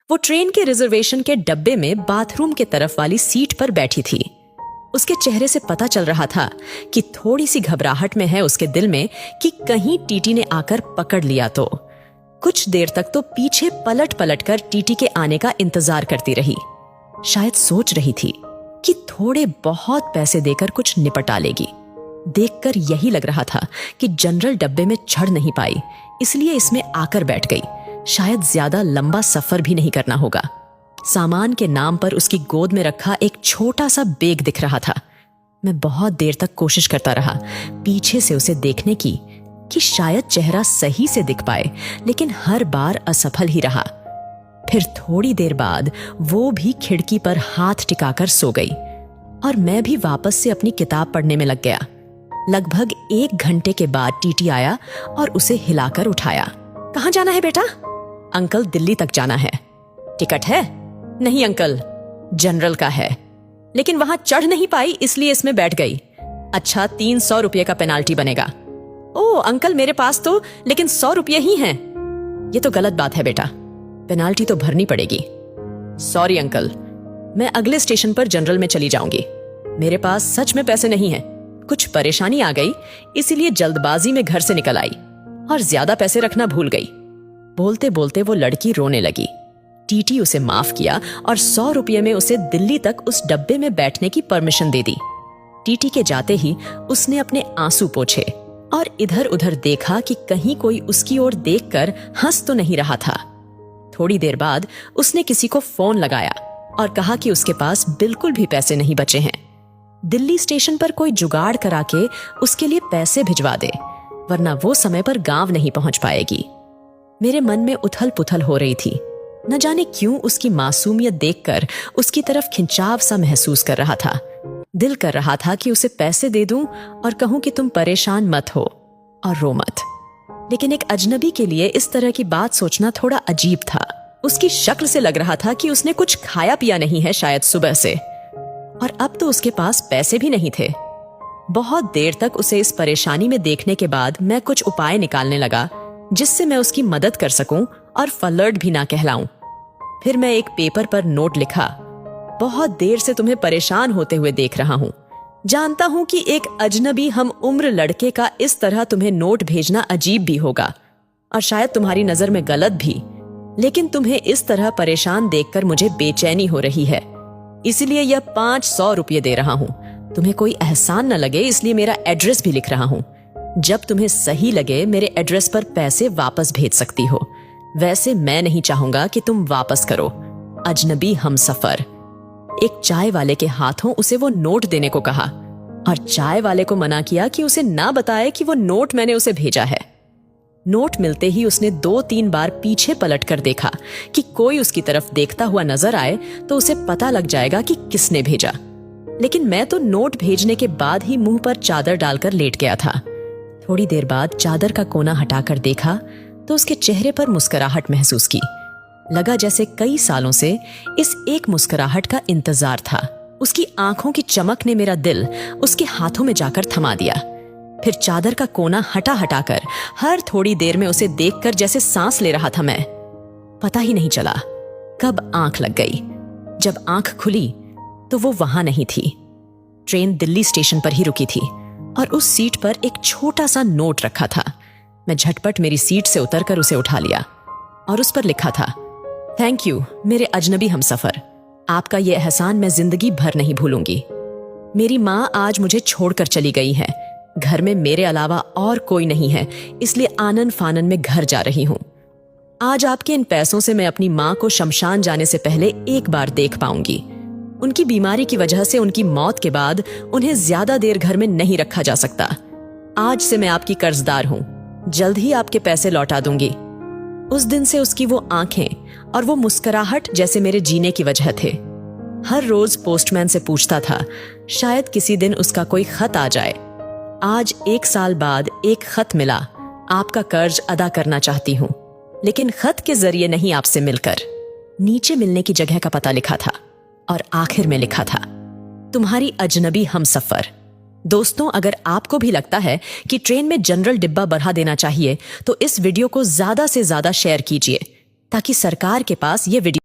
वो ट्रेन के रिजर्वेशन के डब्बे में बाथरूम के तरफ वाली सीट पर बैठी थी। उसके चेहरे से पता चल रहा था कि थोड़ी सी घबराहट में है उसके दिल में कि कहीं टीटी ने आकर पकड़ लिया तो। कुछ देर तक तो पीछे पलट पलट कर टीटी के आने का इंतजार करती रही। शायद सोच रही थी कि थोड़े बहुत पैसे देकर कुछ निपटा लेगी। देखकर यही लग रहा था कि जनरल डब्बे में चढ़ नहीं पाई, इसलिए इसमें आकर बैठ गई। शायद ज्यादा लंबा सफर भी नहीं करना होगा। सामान के नाम पर उसकी गोद में रखा एक छोटा सा बैग दिख रहा था। मैं बहुत देर तक कोशिश करता रहा पीछे से उसे देखने की कि शायद चेहरा सही से दिख पाए, लेकिन हर बार असफल ही रहा। फिर थोड़ी देर बाद वो भी खिड़की पर हाथ टिकाकर सो गई और मैं भी वापस से अपनी किताब पढ़ने में लग गया। लगभग 1 घंटे के बाद टीटी आया और उसे हिलाकर उठाया। कहाँ जाना है बेटा? अंकल, दिल्ली तक जाना है। टिकट है? नहीं अंकल, जनरल का है, लेकिन वहां चढ़ नहीं पाई इसलिए इसमें बैठ गई। अच्छा, 300 रुपये का पेनाल्टी बनेगा। ओ अंकल, मेरे पास तो लेकिन 100 रुपये ही हैं। ये तो गलत बात है बेटा, पेनाल्टी तो भरनी पड़ेगी। सॉरी अंकल, मैं अगले स्टेशन पर जनरल में चली जाऊंगी। मेरे पास सच में पैसे नहीं हैं। कुछ परेशानी आ गई इसीलिए जल्दबाजी में घर से निकल आई और ज्यादा पैसे रखना भूल गई। बोलते बोलते वो लड़की रोने लगी। टीटी उसे माफ किया और 100 रुपये में उसे दिल्ली तक उस डब्बे में बैठने की परमिशन दे दी। टीटी के जाते ही उसने अपने आंसू पोंछे और इधर उधर देखा कि कहीं कोई उसकी ओर देखकर हंस तो नहीं रहा था। थोड़ी देर बाद उसने किसी को फोन लगाया और कहा कि उसके पास बिल्कुल भी पैसे नहीं बचे हैं। दिल्ली स्टेशन पर कोई जुगाड़ करा के उसके लिए पैसे भिजवा दे, वरना वो समय पर गांव नहीं पहुंच पाएगी। मेरे मन में उथल पुथल हो रही थी। न जाने क्यों उसकी मासूमियत देखकर उसकी तरफ खिंचाव सा महसूस कर रहा था। दिल कर रहा था कि उसे पैसे दे दूं और कहूं कि तुम परेशान मत हो और रो मत। लेकिन एक अजनबी के लिए इस तरह की बात सोचना थोड़ा अजीब था। उसकी शक्ल से लग रहा था कि उसने कुछ खाया पिया नहीं है शायद सुबह से, और अब तो उसके पास पैसे भी नहीं थे। बहुत देर तक उसे इस परेशानी में देखने के बाद मैं कुछ उपाय निकालने लगा जिससे मैं उसकी मदद कर सकूं और फलर्ड भी ना कहलाऊं। फिर मैं एक पेपर पर नोट लिखा। बहुत देर से तुम्हें परेशान होते हुए देख रहा हूं। जानता हूं कि एक अजनबी हम उम्र लड़के का इस तरह तुम्हें नोट भेजना अजीब भी होगा और शायद तुम्हारी नजर में गलत भी, लेकिन तुम्हें इस तरह परेशान देखकर मुझे बेचैनी हो रही है, इसलिए यह 500 रुपये दे रहा हूं। तुम्हें कोई एहसान न लगे इसलिए मेरा एड्रेस भी लिख रहा हूं। जब तुम्हें सही लगे मेरे एड्रेस पर पैसे वापस भेज सकती हो। वैसे मैं नहीं चाहूंगा कि तुम वापस करो। अजनबी हमसफर। एक चाय वाले के हाथों उसे वो नोट देने को कहा और चाय वाले को मना किया कि उसे ना बताए कि वो नोट मैंने उसे भेजा है। नोट मिलते ही उसने 2-3 बार पीछे पलट कर देखा कि कोई उसकी तरफ देखता हुआ नजर आए तो उसे पता लग जाएगा कि किसने भेजा। लेकिन मैं तो नोट भेजने के बाद ही मुंह पर चादर डालकर लेट गया था। थोड़ी देर बाद चादर का कोना हटाकर देखा तो उसके चेहरे पर मुस्कुराहट महसूस की। लगा जैसे कई सालों से इस एक मुस्कुराहट का इंतजार था। उसकी आंखों की चमक ने मेरा दिल उसके हाथों में जाकर थमा दिया। फिर चादर का कोना हटाकर हर थोड़ी देर में उसे देखकर जैसे सांस ले रहा था मैं। पता ही नहीं चला कब आंख लग गई। जब आंख खुली तो वो वहां नहीं थी। ट्रेन दिल्ली स्टेशन पर ही रुकी थी और उस सीट पर एक छोटा सा नोट रखा था। मैं झटपट मेरी सीट से उतरकर उसे उठा लिया और उस पर लिखा था, थैंक यू मेरे अजनबी हमसफर। आपका ये एहसान मैं जिंदगी भर नहीं भूलूंगी। मेरी माँ आज मुझे छोड़कर चली गई है। घर में मेरे अलावा और कोई नहीं है, इसलिए आनन फानन में घर जा रही हूँ। आज आपके इन पैसों से मैं अपनी माँ को शमशान जाने से पहले एक बार देख पाऊंगी। उनकी बीमारी की वजह से उनकी मौत के बाद उन्हें ज्यादा देर घर में नहीं रखा जा सकता। आज से मैं आपकी कर्जदार हूँ। जल्द ही आपके पैसे लौटा दूंगी। उस दिन से उसकी वो आंखें और वो मुस्कुराहट जैसे मेरे जीने की वजह थे। हर रोज पोस्टमैन से पूछता था, शायद किसी दिन उसका कोई खत आ जाए। आज 1 साल बाद एक खत मिला। आपका कर्ज अदा करना चाहती हूँ, लेकिन खत के जरिए नहीं, आपसे मिलकर। नीचे मिलने की जगह का पता लिखा था और आखिर में लिखा था, तुम्हारी अजनबी हमसफर। दोस्तों, अगर आपको भी लगता है कि ट्रेन में जनरल डिब्बा बढ़ा देना चाहिए तो इस वीडियो को ज्यादा से ज्यादा शेयर कीजिए ताकि सरकार के पास ये वीडियो